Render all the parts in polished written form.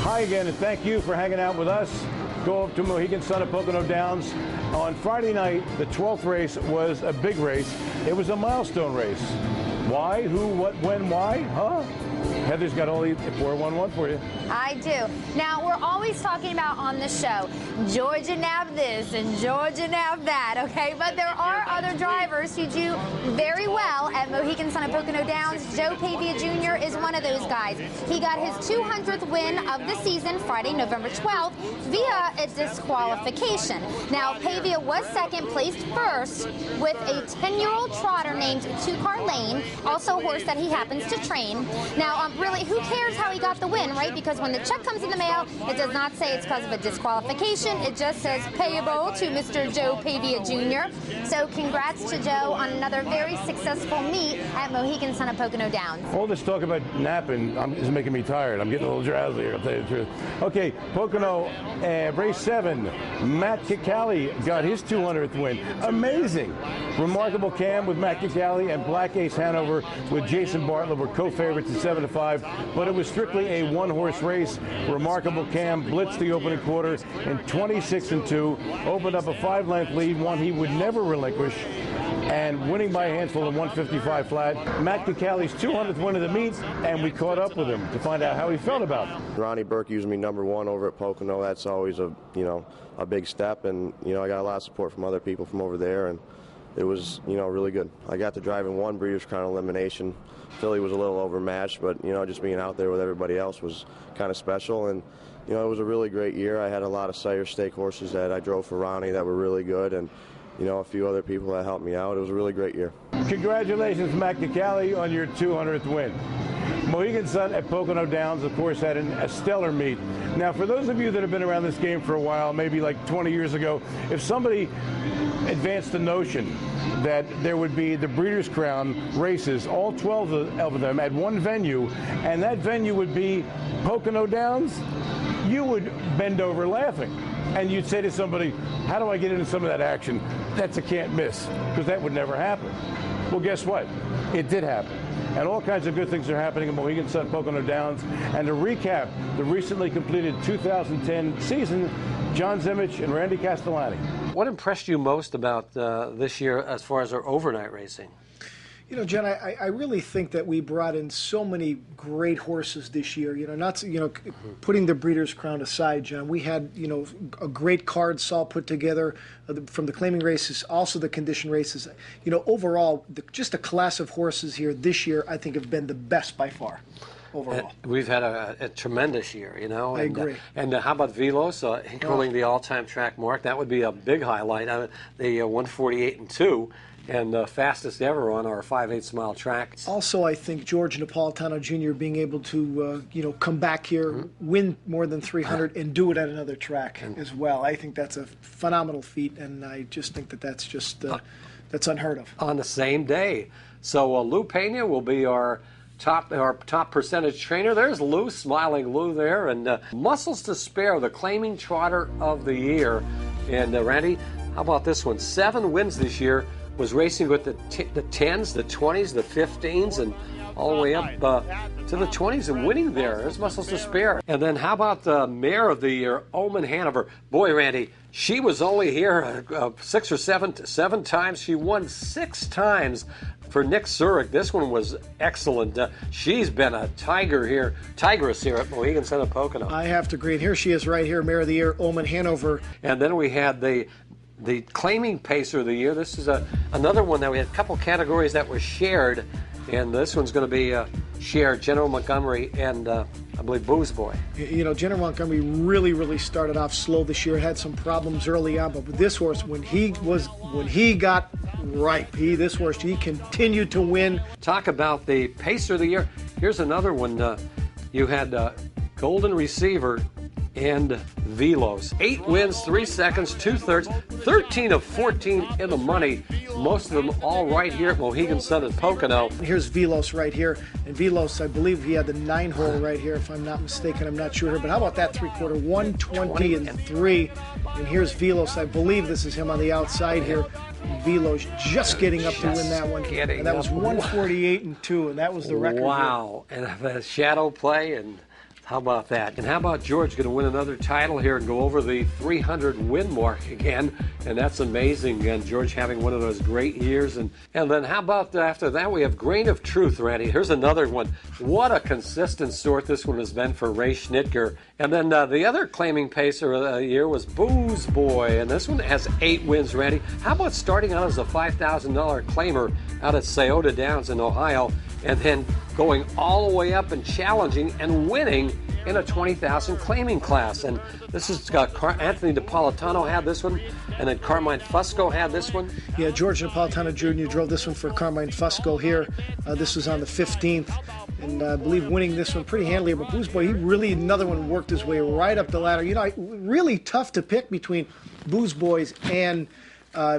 Hi again, and thank you for hanging out with us. Go up to Mohegan Sun at Pocono Downs. On Friday night, the 12th race was a big race. It was a milestone race. Why, who, what, when, why? Huh? Heather's got all the 411 for you. I do. Now, we're always talking about on the show, Georgia nav this and Georgia nav that, okay? But there are other drivers who do very well at Mohegan Sun at Pocono Downs. Joe Pavia Jr. is one of those guys. He got his 200th win of the season Friday, November 12th, via a disqualification. Now, Pavia was second, placed first with a 10-year-old trotter named Two-Car Lane, also a horse that he happens to train. Now, really, who cares how he got the win, right? Because when the check comes in the mail, it does not say it's because of a disqualification. It just says payable to Mr. Joe Pavia Jr. So congrats to Joe on another very successful meet at Mohegan Sun at Pocono Downs. All this talk about napping is making me tired. I'm getting a little drowsy, I'll tell you the truth. Okay, Pocono, race 7. Matt Kakaley got his 200th win. Amazing. Remarkable Cam with Matt Kakaley and Black Ace Hanover with Jason Bartlett were co-favorites at 7-5, but it was strictly a one-horse race. Remarkable Cam blitzed the opening quarter in 26-2, opened up a 5-length lead, one he would never relinquish, and winning by a handful in 155 flat. Matt Kakaley's 200th win of the meet, and we caught up with him to find out how he felt about it. Ronnie Burke used me #1 over at Pocono. That's always a big step, and I got a lot of support from other people from over there, and it was really good. I got to drive in one Breeders' Crown elimination. Philly was a little overmatched, but just being out there with everybody else was kind of special, and it was a really great year. I had a lot of sire stake horses that I drove for Ronnie that were really good, and a few other people that helped me out. It was a really great year. Congratulations, Matt Kakaley, on your 200th win. Mohegan Sun at Pocono Downs, of course, had a stellar meet. Now, for those of you that have been around this game for a while, maybe like 20 years ago, if somebody advanced the notion that there would be the Breeders' Crown races, all 12 of them at one venue, and that venue would be Pocono Downs, you would bend over laughing. And you'd say to somebody, how do I get into some of that action? That's a can't miss, because that would never happen. Well, guess what? It did happen. And all kinds of good things are happening at Mohegan Sun, Pocono Downs. And to recap the recently completed 2010 season, John Zimich and Randy Castellani. What impressed you most about this year as far as our overnight racing? Jen, I really think that we brought in so many great horses this year. Putting the Breeders' Crown aside, John, we had a great card Saul put together from the claiming races, also the condition races. Overall, just the class of horses here this year, I think, have been the best by far. Overall. We've had a tremendous year, I agree. And how about Vlos equaling the all-time track mark? That would be a big highlight. The 148-2. And fastest ever on our 5/8 mile track. Also, I think George Napolitano Jr. being able to, come back here, win more than 300, and do it at another track as well. I think that's a phenomenal feat, and I just think that that's just that's unheard of. On the same day, so Lou Pena will be our top percentage trainer. There's Lou, smiling Lou there, and Muscles to Spare, the claiming trotter of the year. And Randy, how about this one? 7 wins this year. Was racing with the 10s, the 20s, the 15s, and all the way up to the 20s and winning there. There's Muscles to Spare. And then how about the Mare of the Year, Omen Hanover? Boy, Randy, she was only here 6 or 7 times. She won 6 times for Nick Zurich. This one was excellent. She's been a tigress here at Mohegan Sun at Pocono. I have to agree. And here she is right here, Mare of the Year, Omen Hanover. And then we had the claiming pacer of the year. This is another one that we had a couple categories that were shared, and this one's going to be shared, General Montgomery and I believe Booze Boy. General Montgomery really started off slow this year, had some problems early on, but with this horse, when he got ripe, this horse continued to win. Talk about the pacer of the year. Here's another one. You had Golden Receiver and Vlos. 8 wins, 3 seconds, 2/3, 13 of 14 in the money. Most of them all right here at Mohegan Sun at Pocono. Here's Vlos right here. And Vlos, I believe he had the 9-hole right here, if I'm not mistaken. I'm not sure. But how about that 3/4? 120-3. And here's Vlos. I believe this is him on the outside here. Vlos just getting up to win that one. And that was 148-2, and that was the record. Wow. And the shadow play and How about that? And how about George going to win another title here and go over the 300 win mark again? And that's amazing. And George having one of those great years. And then how about after that we have Grain of Truth, Randy. Here's another one. What a consistent sort this one has been for Ray Schnitger. And then the other claiming pacer of the year was Booze Boy. And this one has 8 wins, Randy. How about starting out as a $5,000 claimer out at Scioto Downs in Ohio, and then going all the way up and challenging and winning in a 20,000 claiming class. And this is Anthony Napolitano had this one, and then Carmine Fusco had this one. Yeah, George Napolitano Jr. drove this one for Carmine Fusco here. This was on the 15th, and I believe winning this one pretty handily. But Booze Boy, he really, another one, worked his way right up the ladder. You know, really tough to pick between Booze Boys and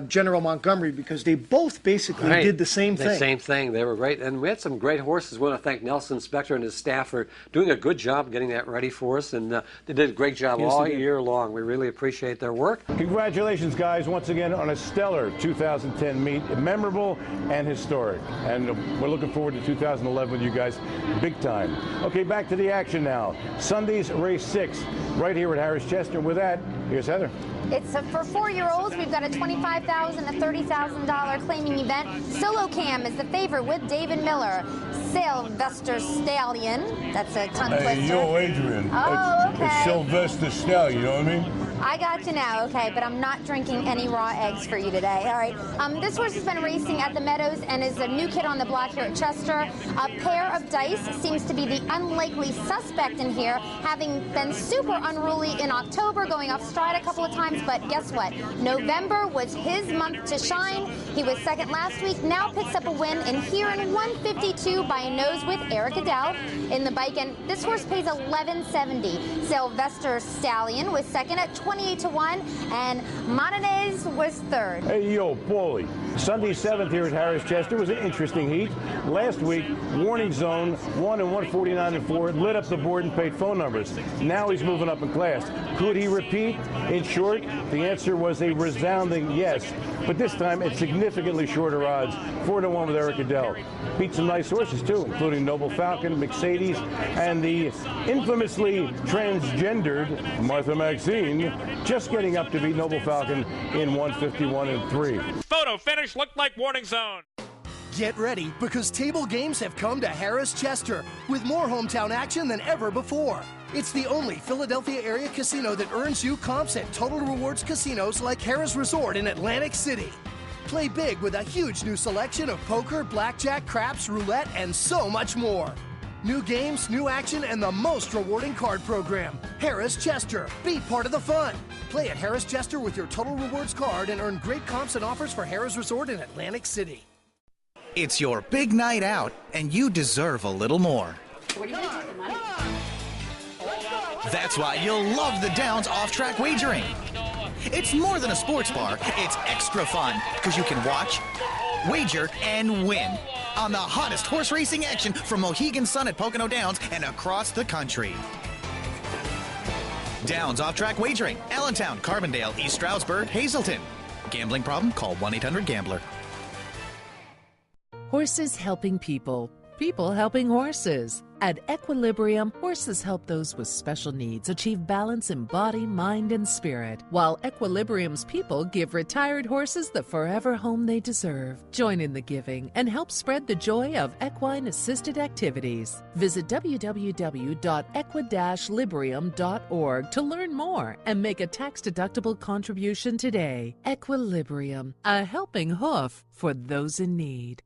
General Montgomery, because they both basically did the same thing. The same thing. They were great. And we had some great horses. We want to thank Nelson Spector and his staff for doing a good job getting that ready for us. And they did a great job all year long. We really appreciate their work. Congratulations, guys, once again on a stellar 2010 meet. Memorable and historic. And we're looking forward to 2011 with you guys big time. Okay, back to the action now. Sunday's race 6 right here at Harris Chester. With that, here's Heather. It's for 4-year-olds. We've got a $25,000 to $30,000 claiming event. Solo Cam is the favorite with David Miller. Sylvester Stallion. That's a tongue twister. Hey, yo, Adrian. Oh, okay. It's Sylvester Stallion, you know what I mean? I got you now, okay, but I'm not drinking any raw eggs for you today. All right. This horse has been racing at the Meadows and is a new kid on the block here at Chester. A pair of dice seems to be the unlikely suspect in here, having been super unruly in October, going off stride a couple of times, but guess what? November was his month to shine. He was second last week, now picks up a win in here in 152 by a nose with Eric Goodell in the bike, and this horse pays $11.70. Sylvester Stallion was second at 28-1, and Montanez was third. Hey, yo, Paulie. Sunday 7th here at Harris Chester was an interesting heat. Last week, Warning Zone won in 149-4, lit up the board and paid phone numbers. Now he's moving up in class. Could he repeat? In short, the answer was a resounding yes, but this time at significantly shorter odds, 4-1 with Eric Goodell. Beat some nice horses too, including Noble Falcon, Mercedes, and the infamously transgendered Martha Maxine, just getting up to beat Noble Falcon in 151-3. Photo finish looked like Warning Zone. Get ready, because table games have come to Harris Chester with more hometown action than ever before. It's the only Philadelphia area casino that earns you comps at Total Rewards casinos like Harris Resort in Atlantic City. Play big with a huge new selection of poker, blackjack, craps, roulette, and so much more. New games, new action, and the most rewarding card program. Harris Chester. Be part of the fun. Play at Harris Chester with your Total Rewards card and earn great comps and offers for Harris Resort in Atlantic City. It's your big night out, and you deserve a little more. What are you going to do with the money? That's why you'll love the Downs off-track wagering. It's more than a sports bar. It's extra fun, because you can watch, wager, and win on the hottest horse racing action from Mohegan Sun at Pocono Downs and across the country. Downs off-track wagering, Allentown, Carbondale, East Stroudsburg, Hazleton. Gambling problem? Call 1-800-GAMBLER. Horses helping people, people helping horses. At Equilibrium, horses help those with special needs achieve balance in body, mind, and spirit, while Equilibrium's people give retired horses the forever home they deserve. Join in the giving and help spread the joy of equine-assisted activities. Visit www.equi-librium.org to learn more and make a tax-deductible contribution today. Equilibrium, a helping hoof for those in need.